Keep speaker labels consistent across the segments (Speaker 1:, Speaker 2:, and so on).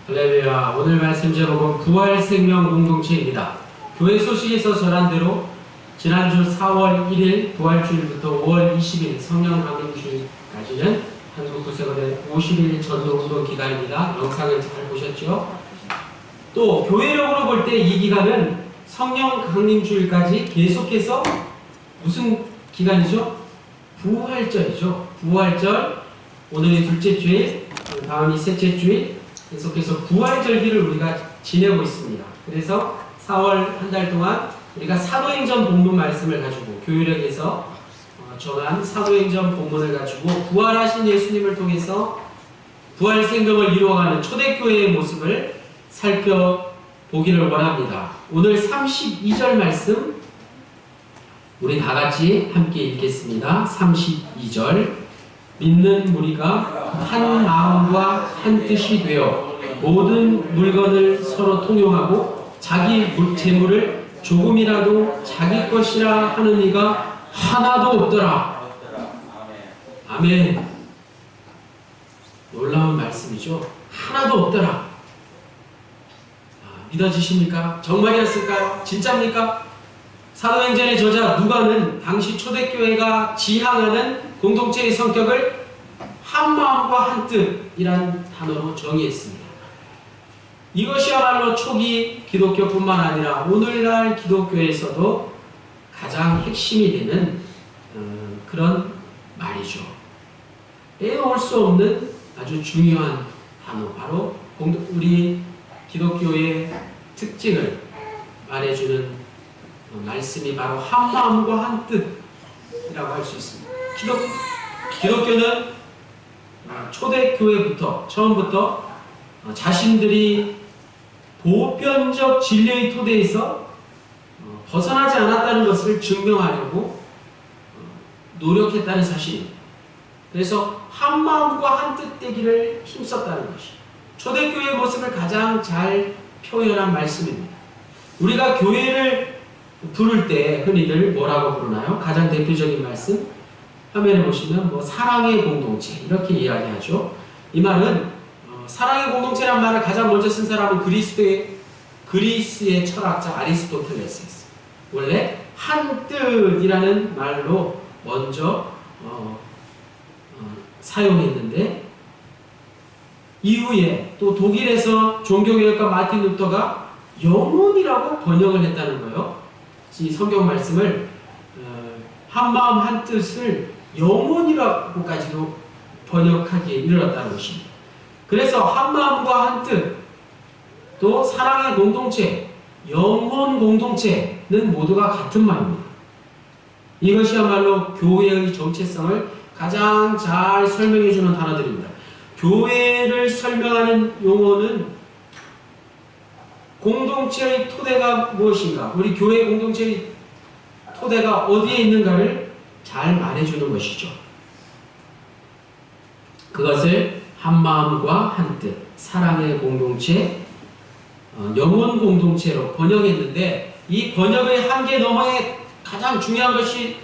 Speaker 1: 할렐루야. 오늘 말씀 제목은 부활생명 공동체입니다. 교회 소식에서 전한 대로 지난주 4월 1일 부활주일부터 5월 20일 성령 강림주일까지는 한국 구세군의 50일 전도운동 기간입니다. 영상을 잘 보셨죠? 또 교회력으로 볼 때 이 기간은 성령 강림주일까지 계속해서 무슨 기간이죠? 부활절이죠. 부활절, 오늘이 둘째 주일, 다음이 셋째 주일, 계속해서 부활절기를 우리가 지내고 있습니다. 그래서 4월 한 달 동안 우리가 사도행전 본문 말씀을 가지고 교회력에서 전한 사도행전 본문을 가지고 부활하신 예수님을 통해서 부활 생명을 이루어가는 초대교회의 모습을 살펴보기를 원합니다. 오늘 32절 말씀 우리 다 같이 함께 읽겠습니다. 32절. 믿는 무리가 한 마음과 한 뜻이 되어 모든 물건을 서로 통용하고 자기 재물을 조금이라도 자기 것이라 하는 이가 하나도 없더라. 아멘. 놀라운 말씀이죠. 하나도 없더라. 믿어지십니까? 정말이었을까요? 진짜입니까? 사도행전의 저자 누가는 당시 초대교회가 지향하는 공동체의 성격을 한 마음과 한 뜻이란 단어로 정의했습니다. 이것이야말로 초기 기독교뿐만 아니라 오늘날 기독교에서도 가장 핵심이 되는 그런 말이죠. 빼놓을 수 없는 아주 중요한 단어, 바로 우리 기독교의 특징을 말해주는 말씀이 바로 한 마음과 한 뜻이라고 할 수 있습니다. 기독교는 초대교회부터 처음부터 자신들이 보편적 진리의 토대에서 벗어나지 않았다는 것을 증명하려고 노력했다는 사실입니다. 그래서 한 마음과 한 뜻 되기를 힘썼다는 것이 초대교회의 모습을 가장 잘 표현한 말씀입니다. 우리가 교회를 부를 때 흔히들 뭐라고 부르나요? 가장 대표적인 말씀 화면에 보시면 사랑의 공동체 이렇게 이야기하죠. 이 말은 사랑의 공동체란 말을 가장 먼저 쓴 사람은 그리스의 철학자 아리스토텔레스였어요. 원래 한 뜻이라는 말로 먼저 사용했는데 이후에 또 독일에서 종교개혁가 마틴 루터가 영혼이라고 번역을 했다는 거예요. 이 성경 말씀을 한 마음 한 뜻을 영혼이라고까지도 번역하기에 이르렀다는 것입니다. 그래서 한 마음과 한 뜻, 또 사랑의 공동체, 영혼 공동체는 모두가 같은 말입니다. 이것이야말로 교회의 정체성을 가장 잘 설명해주는 단어들입니다. 교회를 설명하는 용어는 공동체의 토대가 무엇인가, 우리 교회 공동체의 토대가 어디에 있는가를 잘 말해주는 것이죠. 그것을 한 마음과 한 뜻, 사랑의 공동체, 영혼 공동체로 번역했는데 이 번역의 한계 너머에 가장 중요한 것이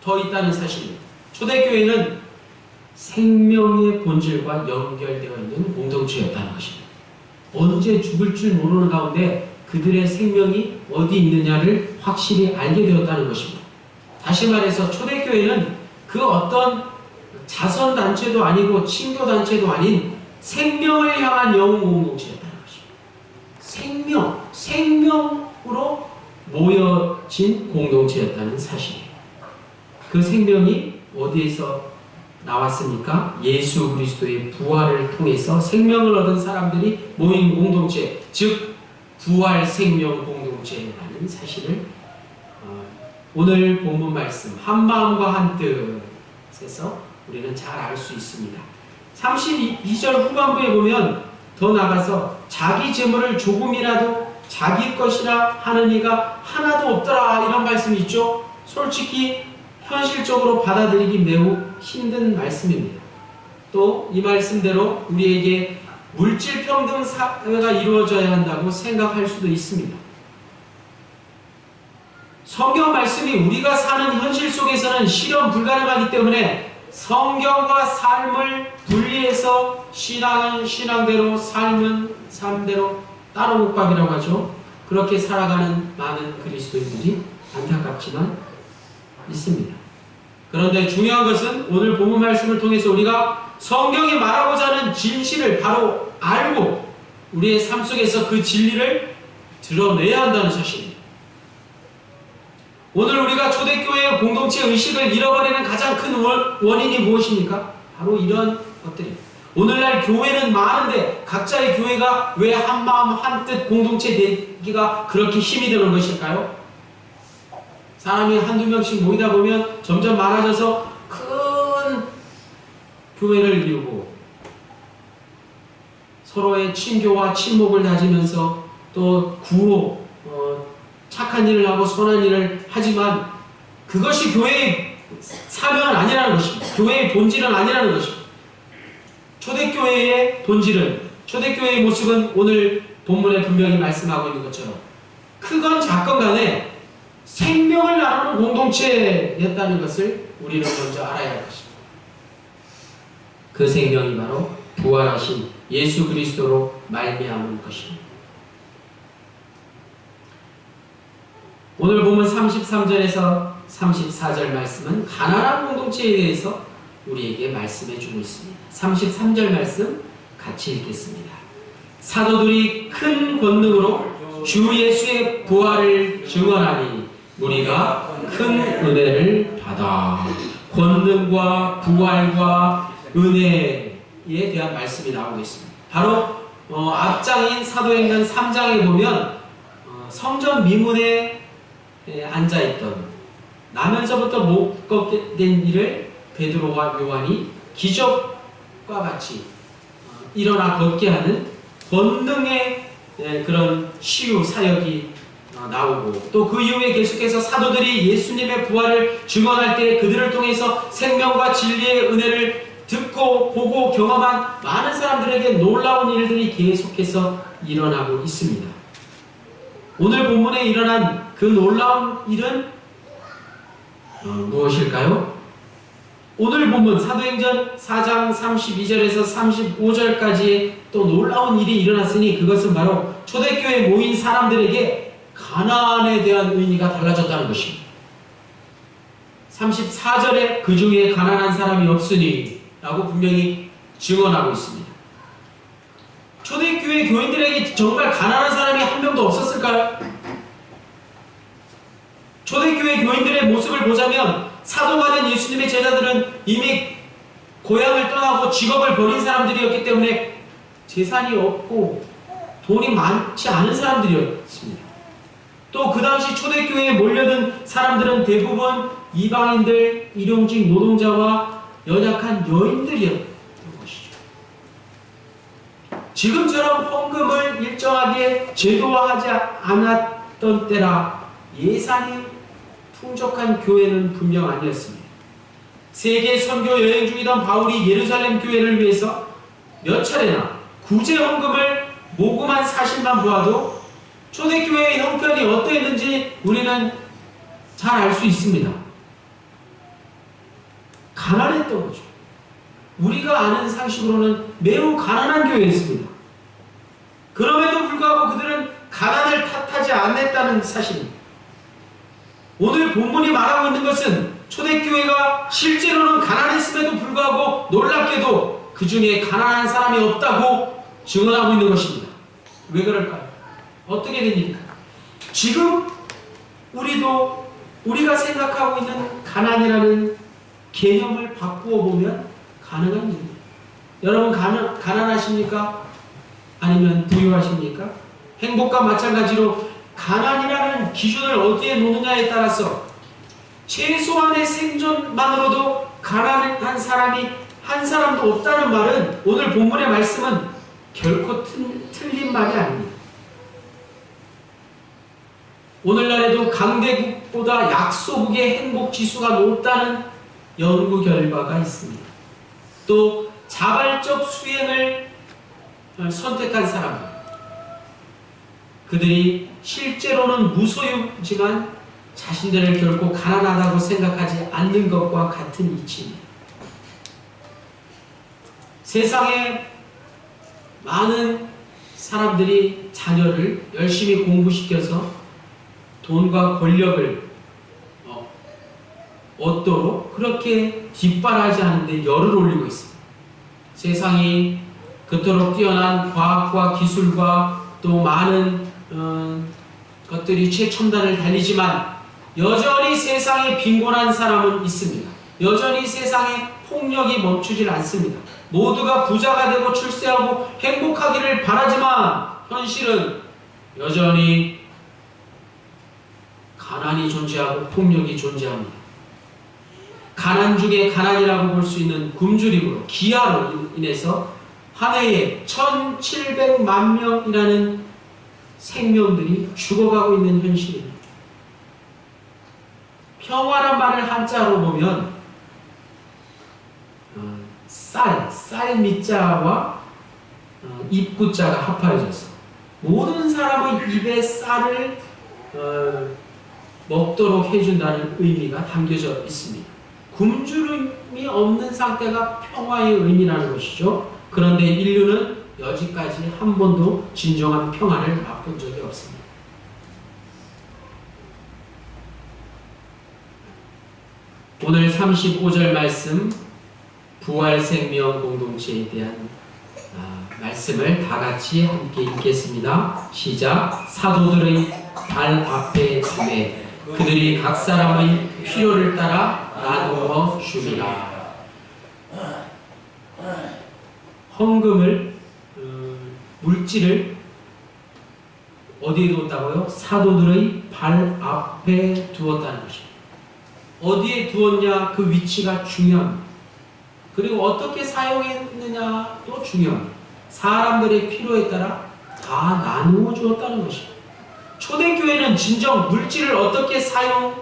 Speaker 1: 더 있다는 사실입니다. 초대교회는 생명의 본질과 연결되어 있는 공동체였다는 것입니다. 언제 죽을 줄 모르는 가운데 그들의 생명이 어디 있느냐를 확실히 알게 되었다는 것입니다. 다시 말해서 초대교회는 그 어떤 자선단체도 아니고 친교단체도 아닌 생명을 향한 영혼 공동체였다는 것입니다. 생명으로 모여진 공동체였다는 사실이에요. 그 생명이 어디에서 나왔습니까? 예수 그리스도의 부활을 통해서 생명을 얻은 사람들이 모인 공동체, 즉 부활 생명 공동체라는 사실을 오늘 본문 말씀 한 마음과 한 뜻에서 우리는 잘 알 수 있습니다. 32절 후반부에 보면 더 나가서 자기 재물을 조금이라도 자기 것이라 하는 이가 하나도 없더라 이런 말씀이 있죠. 솔직히 현실적으로 받아들이기 매우 힘든 말씀입니다. 또 이 말씀대로 우리에게 물질 평등 사회가 이루어져야 한다고 생각할 수도 있습니다. 성경 말씀이 우리가 사는 현실 속에서는 실현 불가능하기 때문에 성경과 삶을 분리해서 신앙은 신앙대로, 삶은 삶대로 따로묵밥이라고 하죠. 그렇게 살아가는 많은 그리스도인들이 안타깝지만 있습니다. 그런데 중요한 것은 오늘 본문 말씀을 통해서 우리가 성경이 말하고자 하는 진실을 바로 알고 우리의 삶 속에서 그 진리를 드러내야 한다는 사실입니다. 오늘 우리가 초대교회의 공동체 의식을 잃어버리는 가장 큰 원인이 무엇입니까? 바로 이런 것들입니다. 오늘날 교회는 많은데 각자의 교회가 왜 한마음 한뜻 공동체 되기가 그렇게 힘이 드는 것일까요? 사람이 한두 명씩 모이다 보면 점점 많아져서 큰 교회를 이루고 서로의 친교와 친목을 다지면서 또 구호, 착한 일을 하고 선한 일을 하지만 그것이 교회의 사명은 아니라는 것입니다. 교회의 본질은 아니라는 것입니다. 초대교회의 본질은, 초대교회의 모습은 오늘 본문에 분명히 말씀하고 있는 것처럼 크건 작건 간에 생명을 나누는 공동체였다는 것을 우리는 먼저 알아야 할 것입니다. 그 생명이 바로 부활하신 예수 그리스도로 말미암은 것입니다. 오늘 보면 33절에서 34절 말씀은 가난한 공동체에 대해서 우리에게 말씀해 주고 있습니다. 33절 말씀 같이 읽겠습니다. 사도들이 큰 권능으로 주 예수의 부활을 증언하니 우리가 큰 은혜를 받아. 권능과 부활과 은혜에 대한 말씀이 나오고 있습니다. 바로 앞장인 사도행전 3장에 보면 성전 미문에 앉아있던 나면서부터 못 걷게 된 일을 베드로와 요한이 기적과 같이 일어나 걷게 하는 권능의 그런 치유 사역이 나오고 또 그 이후에 계속해서 사도들이 예수님의 부활을 증언할 때 그들을 통해서 생명과 진리의 은혜를 듣고 보고 경험한 많은 사람들에게 놀라운 일들이 계속해서 일어나고 있습니다. 오늘 본문에 일어난 그 놀라운 일은 무엇일까요? 오늘 본문 사도행전 4장 32절에서 35절까지의 또 놀라운 일이 일어났으니 그것은 바로 초대교회에 모인 사람들에게 가나안에 대한 의미가 달라졌다는 것입니다. 34절에 그 중에 가난한 사람이 없으니 라고 분명히 증언하고 있습니다. 초대교회 교인들에게 정말 가난한 사람이 한 명도 없었을까요? 초대교회 교인들의 모습을 보자면 사도가 된 예수님의 제자들은 이미 고향을 떠나고 직업을 버린 사람들이었기 때문에 재산이 없고 돈이 많지 않은 사람들이었습니다. 또 그 당시 초대교회에 몰려든 사람들은 대부분 이방인들, 일용직 노동자와 연약한 여인들이었던 것이죠. 지금처럼 헌금을 일정하게 제도화하지 않았던 때라 예산이 풍족한 교회는 분명 아니었습니다. 세계 선교 여행 중이던 바울이 예루살렘 교회를 위해서 몇 차례나 구제 헌금을 모금한 사실만 보아도 초대교회의 형편이 어떠했는지 우리는 잘 알 수 있습니다. 가난했던 거죠. 우리가 아는 상식으로는 매우 가난한 교회였습니다. 그럼에도 불구하고 그들은 가난을 탓하지 않았다는 사실입니다. 오늘 본문이 말하고 있는 것은 초대교회가 실제로는 가난했음에도 불구하고 놀랍게도 그 중에 가난한 사람이 없다고 증언하고 있는 것입니다. 왜 그럴까요? 어떻게 된 일일까요? 지금 우리가 생각하고 있는 가난이라는 개념을 바꾸어 보면 가능한 일입니다. 여러분 가난하십니까? 아니면 부유하십니까? 행복과 마찬가지로 가난이라는 기준을 어디에 놓느냐에 따라서 최소한의 생존만으로도 가난한 사람이 한 사람도 없다는 말은 오늘 본문의 말씀은 결코 틀린 말이 아닙니다. 오늘날에도 강대국보다 약소국의 행복지수가 높다는 연구 결과가 있습니다. 또 자발적 수행을 선택한 사람들, 그들이 실제로는 무소유지만 자신들을 결코 가난하다고 생각하지 않는 것과 같은 이치입니다. 세상에 많은 사람들이 자녀를 열심히 공부시켜서 돈과 권력을 얻도록 그렇게 뒷바라지 하는데 열을 올리고 있습니다. 세상이 그토록 뛰어난 과학과 기술과 또 많은 것들이 최첨단을 달리지만 여전히 세상에 빈곤한 사람은 있습니다. 여전히 세상에 폭력이 멈추질 않습니다. 모두가 부자가 되고 출세하고 행복하기를 바라지만 현실은 여전히 가난이 존재하고 폭력이 존재합니다. 가난 중에 가난이라고 볼 수 있는 굶주림으로 기아로 인해서 한 해에 1700만 명이라는 생명들이 죽어가고 있는 현실입니다. 평화란 말을 한자로 보면 쌀 밑자와 입구자가 합하여져서 모든 사람의 입에 쌀을 먹도록 해준다는 의미가 담겨져 있습니다. 굶주림이 없는 상태가 평화의 의미라는 것이죠. 그런데 인류는 여지까지 한 번도 진정한 평화를 맛본 적이 없습니다. 오늘 35절 말씀 부활생명 공동체에 대한 말씀을 다 같이 함께 읽겠습니다. 시작. 사도들의 발 앞에 두매 그들이 각 사람의 필요를 따라 나누어 주리라. 헌금을 물질을 어디에 두었다고요? 사도들의 발 앞에 두었다는 것입니다. 어디에 두었냐 그 위치가 중요합니다. 그리고 어떻게 사용했느냐도 중요합니다. 사람들의 필요에 따라 다 나누어 주었다는 것입니다. 초대교회는 진정 물질을 어떻게 사용하면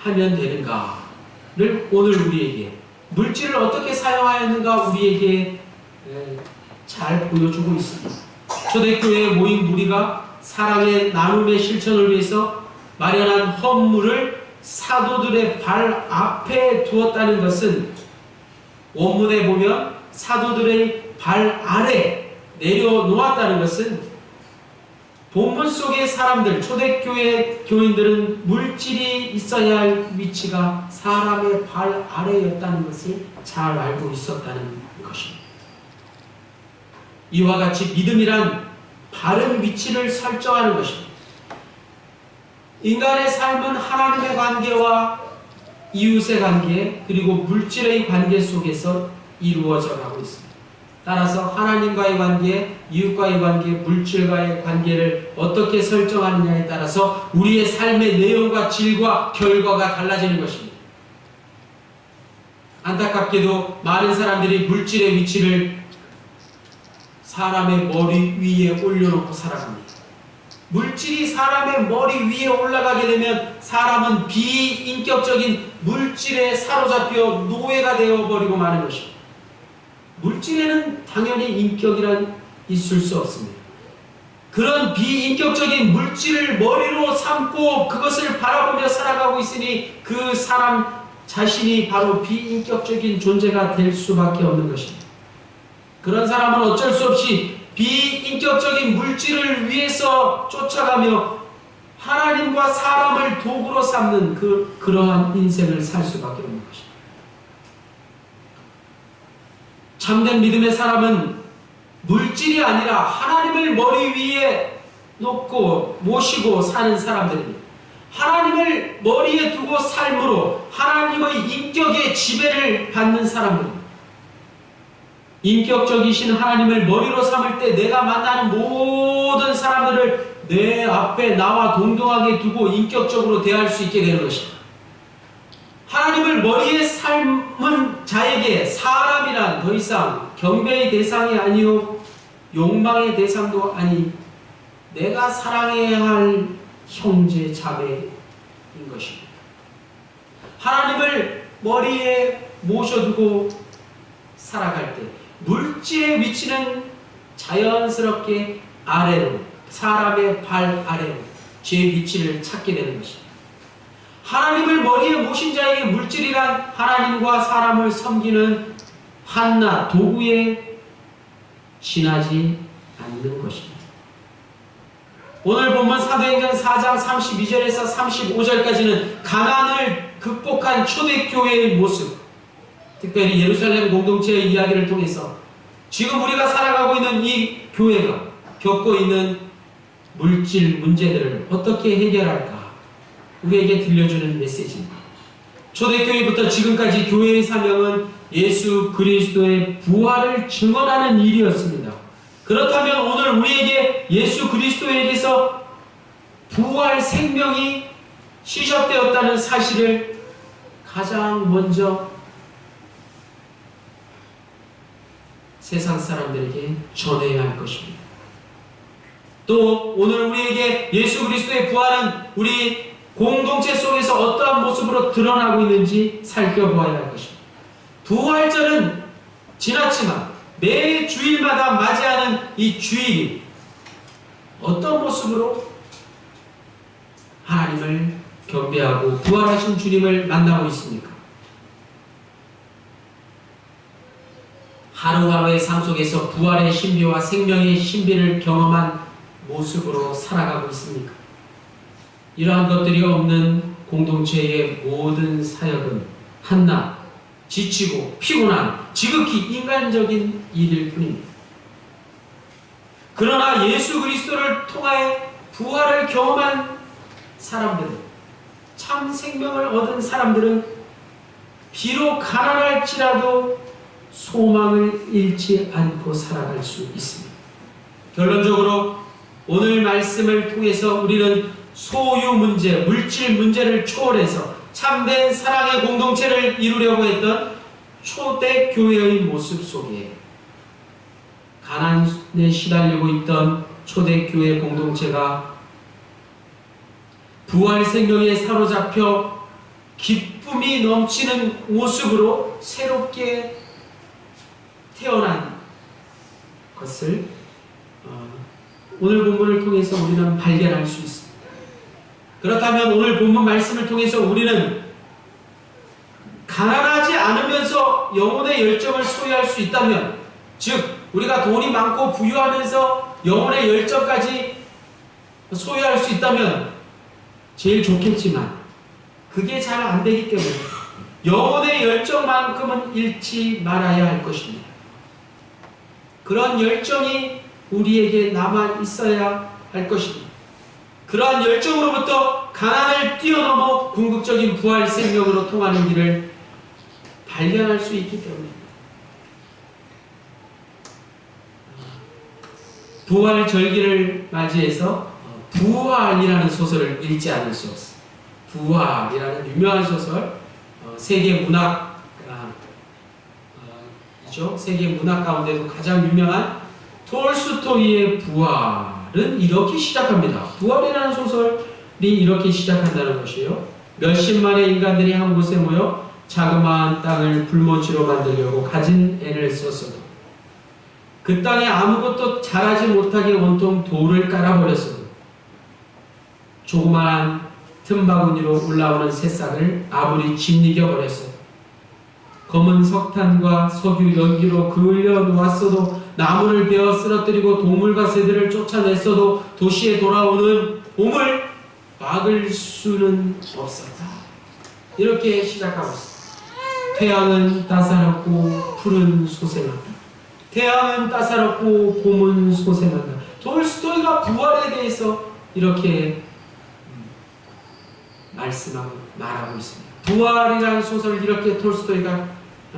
Speaker 1: 되는가를 오늘 우리에게 물질을 어떻게 사용하였는가 우리에게 잘 보여주고 있습니다. 초대교회에 모인 무리가 사랑의 나눔의 실천을 위해서 마련한 헌물을 사도들의 발 앞에 두었다는 것은 원문에 보면 사도들의 발 아래 내려놓았다는 것은 본문 속의 사람들, 초대교회 교인들은 물질이 있어야 할 위치가 사람의 발 아래였다는 것을 잘 알고 있었다는 것입니다. 이와 같이 믿음이란 바른 위치를 설정하는 것입니다. 인간의 삶은 하나님의 관계와 이웃의 관계 그리고 물질의 관계 속에서 이루어져 가고 있습니다. 따라서 하나님과의 관계, 이웃과의 관계, 물질과의 관계를 어떻게 설정하느냐에 따라서 우리의 삶의 내용과 질과 결과가 달라지는 것입니다. 안타깝게도 많은 사람들이 물질의 위치를 사람의 머리 위에 올려놓고 살아갑니다. 물질이 사람의 머리 위에 올라가게 되면 사람은 비인격적인 물질에 사로잡혀 노예가 되어버리고 마는 것입니다. 물질에는 당연히 인격이란 있을 수 없습니다. 그런 비인격적인 물질을 머리로 삼고 그것을 바라보며 살아가고 있으니 그 사람 자신이 바로 비인격적인 존재가 될 수밖에 없는 것입니다. 그런 사람은 어쩔 수 없이 비인격적인 물질을 위해서 쫓아가며 하나님과 사람을 도구로 삼는 그러한 인생을 살 수밖에 없는 것입니다. 참된 믿음의 사람은 물질이 아니라 하나님을 머리 위에 놓고 모시고 사는 사람들입니다. 하나님을 머리에 두고 삶으로 하나님의 인격의 지배를 받는 사람들입니다. 인격적이신 하나님을 머리로 삼을 때 내가 만나는 모든 사람들을 내 앞에 나와 동등하게 두고 인격적으로 대할 수 있게 되는 것입니다. 하나님을 머리에 삶은 자에게 사람이란 더 이상 경배의 대상이 아니요 욕망의 대상도 아니 내가 사랑해야 할 형제 자매인 것입니다. 하나님을 머리에 모셔두고 살아갈 때 물질의 위치는 자연스럽게 아래로 사람의 발 아래로 제 위치를 찾게 되는 것입니다. 하나님을 머리에 모신 자에게 물질이란 하나님과 사람을 섬기는 한낱 도구의 지나지 않는 것입니다. 오늘 본문 사도행전 4장 32절에서 35절까지는 가난을 극복한 초대교회의 모습, 특별히 예루살렘 공동체의 이야기를 통해서 지금 우리가 살아가고 있는 이 교회가 겪고 있는 물질 문제들을 어떻게 해결할까 우리에게 들려주는 메시지입니다. 초대교회부터 지금까지 교회의 사명은 예수 그리스도의 부활을 증언하는 일이었습니다. 그렇다면 오늘 우리에게 예수 그리스도에게서 부활 생명이 시작되었다는 사실을 가장 먼저 세상 사람들에게 전해야 할 것입니다. 또 오늘 우리에게 예수 그리스도의 부활은 우리 공동체 속에서 어떠한 모습으로 드러나고 있는지 살펴보아야 할 것입니다. 부활절은 지났지만 매 주일마다 맞이하는 이 주일이 어떤 모습으로 하나님을 경배하고 부활하신 주님을 만나고 있습니까? 하루하루의 삶 속에서 부활의 신비와 생명의 신비를 경험한 모습으로 살아가고 있습니까? 이러한 것들이 없는 공동체의 모든 사역은 한낱 지치고 피곤한 지극히 인간적인 일일 뿐입니다. 그러나 예수 그리스도를 통하여 부활을 경험한 사람들은, 참 생명을 얻은 사람들은 비록 가난할지라도 소망을 잃지 않고 살아갈 수 있습니다. 결론적으로 오늘 말씀을 통해서 우리는 소유 문제, 물질 문제를 초월해서 참된 사랑의 공동체를 이루려고 했던 초대교회의 모습 속에 가난에 시달리고 있던 초대교회 공동체가 부활 생명에 사로잡혀 기쁨이 넘치는 모습으로 새롭게 태어난 것을 오늘 본문을 통해서 우리는 발견할 수 있습니다. 그렇다면 오늘 본문 말씀을 통해서 우리는 가난하지 않으면서 영혼의 열정을 소유할 수 있다면, 즉 우리가 돈이 많고 부유하면서 영혼의 열정까지 소유할 수 있다면 제일 좋겠지만 그게 잘 안 되기 때문에 영혼의 열정만큼은 잃지 말아야 할 것입니다. 그런 열정이 우리에게 남아 있어야 할 것입니다. 그러한 열정으로부터 가난을 뛰어넘어 궁극적인 부활 생명으로 통하는 길을 발견할 수 있기 때문입니다. 부활 절기를 맞이해서 부활이라는 소설을 읽지 않을 수 없습니다. 부활이라는 유명한 소설, 세계 문학 세계 문학 가운데도 가장 유명한 톨스토이의 부활은 이렇게 시작합니다. 부활이라는 소설이 이렇게 시작한다는 것이에요. 몇십만의 인간들이 한 곳에 모여 자그마한 땅을 불모지로 만들려고 가진 애를 썼어도, 그 땅에 아무것도 자라지 못하게 온통 돌을 깔아버렸어도, 조그마한 틈바구니로 올라오는 새싹을 아무리 짓이겨 버렸어도, 검은 석탄과 석유 연기로 그을려 놓았어도, 나무를 베어 쓰러뜨리고 동물과 새들을 쫓아냈어도 도시에 돌아오는 봄을 막을 수는 없었다. 이렇게 시작하고 있습니다. 태양은 따사롭고 푸른 솟아난다. 태양은 따사롭고 봄은 솟아난다. 톨스토이가 부활에 대해서 이렇게 말하고 있습니다. 부활이라는 소설을 이렇게 톨스토이가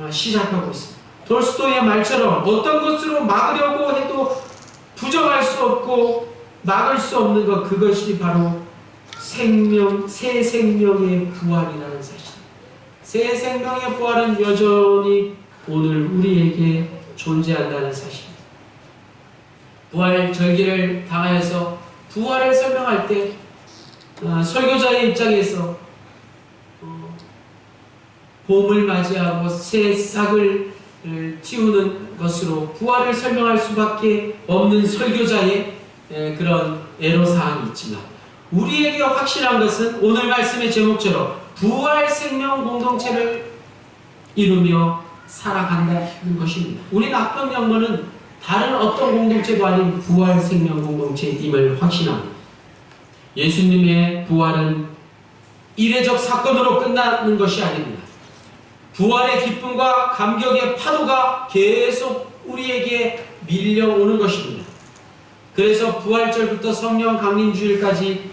Speaker 1: 시작하고 있습니다. 톨스토이의 말처럼 어떤 것으로 막으려고 해도 부정할 수 없고 막을 수 없는 것, 그것이 바로 새 생명의 부활이라는 사실. 새 생명의 부활은 여전히 오늘 우리에게 존재한다는 사실. 부활 절기를 당하여서 부활을 설명할 때 설교자의 입장에서 봄을 맞이하고 새 싹을 틔우는 것으로 부활을 설명할 수밖에 없는 설교자의 그런 애로사항이 있지만, 우리에게 확실한 것은 오늘 말씀의 제목처럼 부활 생명 공동체를 이루며 살아간다는 것입니다. 우리 낙병 영문은 다른 어떤 공동체도 아닌 부활 생명 공동체임을 확신합니다. 예수님의 부활은 이례적 사건으로 끝나는 것이 아닙니다. 부활의 기쁨과 감격의 파도가 계속 우리에게 밀려오는 것입니다. 그래서 부활절부터 성령 강림주일까지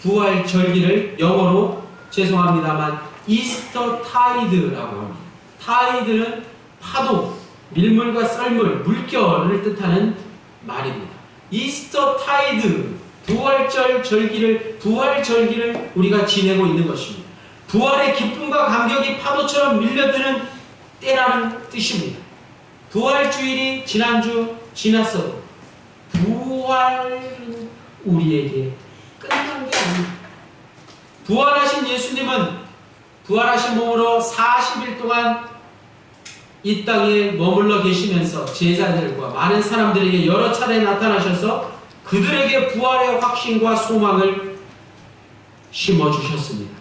Speaker 1: 부활절기를 영어로 죄송합니다만 이스터 타이드라고 합니다. 타이드는 파도, 밀물과 썰물, 물결을 뜻하는 말입니다. 이스터 타이드, 부활절기를 우리가 지내고 있는 것입니다. 부활의 기쁨과 감격이 파도처럼 밀려드는 때라는 뜻입니다. 부활주일이 지난주 지났어도 부활은 우리에게 끝난 게 아닙니다. 부활하신 예수님은 부활하신 몸으로 40일 동안 이 땅에 머물러 계시면서 제자들과 많은 사람들에게 여러 차례 나타나셔서 그들에게 부활의 확신과 소망을 심어주셨습니다.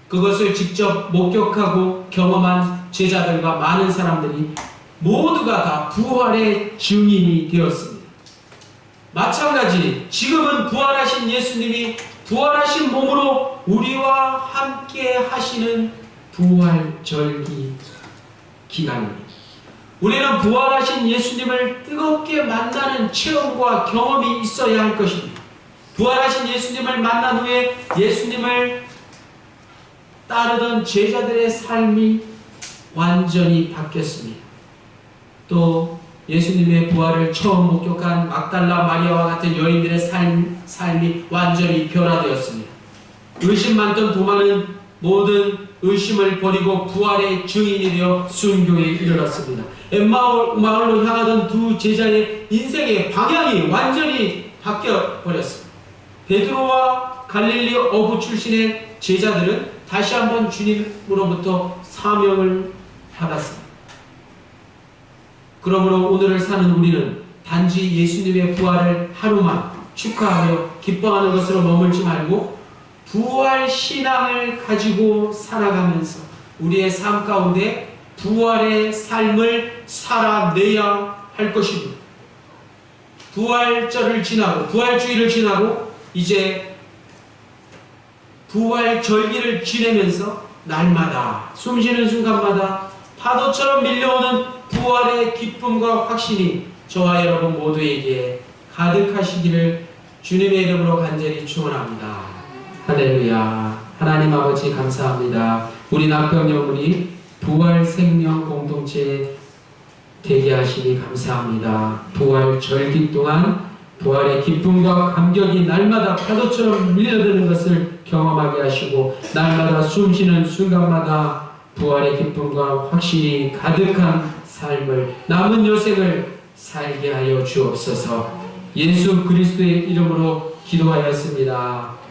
Speaker 1: 그것을 직접 목격하고 경험한 제자들과 많은 사람들이 모두가 다 부활의 증인이 되었습니다. 마찬가지 지금은 부활하신 예수님이 부활하신 몸으로 우리와 함께 하시는 부활절기 기간입니다. 우리는 부활하신 예수님을 뜨겁게 만나는 체험과 경험이 있어야 할 것입니다. 부활하신 예수님을 만난 후에 예수님을 따르던 제자들의 삶이 완전히 바뀌었습니다. 또 예수님의 부활을 처음 목격한 막달라 마리아와 같은 여인들의 삶이 완전히 변화되었습니다. 의심 많던 도마는 모든 의심을 버리고 부활의 증인이 되어 순교에 이르렀습니다. 엠마오로 향하던 두 제자의 인생의 방향이 완전히 바뀌어버렸습니다. 베드로와 갈릴리 어부 출신의 제자들은 다시 한번 주님으로부터 사명을 받았습니다. 그러므로 오늘을 사는 우리는 단지 예수님의 부활을 하루만 축하하며 기뻐하는 것으로 머물지 말고 부활 신앙을 가지고 살아가면서 우리의 삶 가운데 부활의 삶을 살아내야 할 것입니다. 부활절을 지나고 부활주일을 지나고 이제 부활절기를 지내면서 날마다 숨쉬는 순간마다 파도처럼 밀려오는 부활의 기쁨과 확신이 저와 여러분 모두에게 가득하시기를 주님의 이름으로 간절히 축원합니다. 할렐루야. 하나님 아버지 감사합니다. 우리 남평영물이 부활 생명 공동체에 되게 하시니 감사합니다. 부활 절기 동안 부활의 기쁨과 감격이 날마다 파도처럼 밀려드는 것을 경험하게 하시고 날마다 숨쉬는 순간마다 부활의 기쁨과 확신이 가득한 삶을 남은 여생을 살게 하여 주옵소서. 예수 그리스도의 이름으로 기도하였습니다.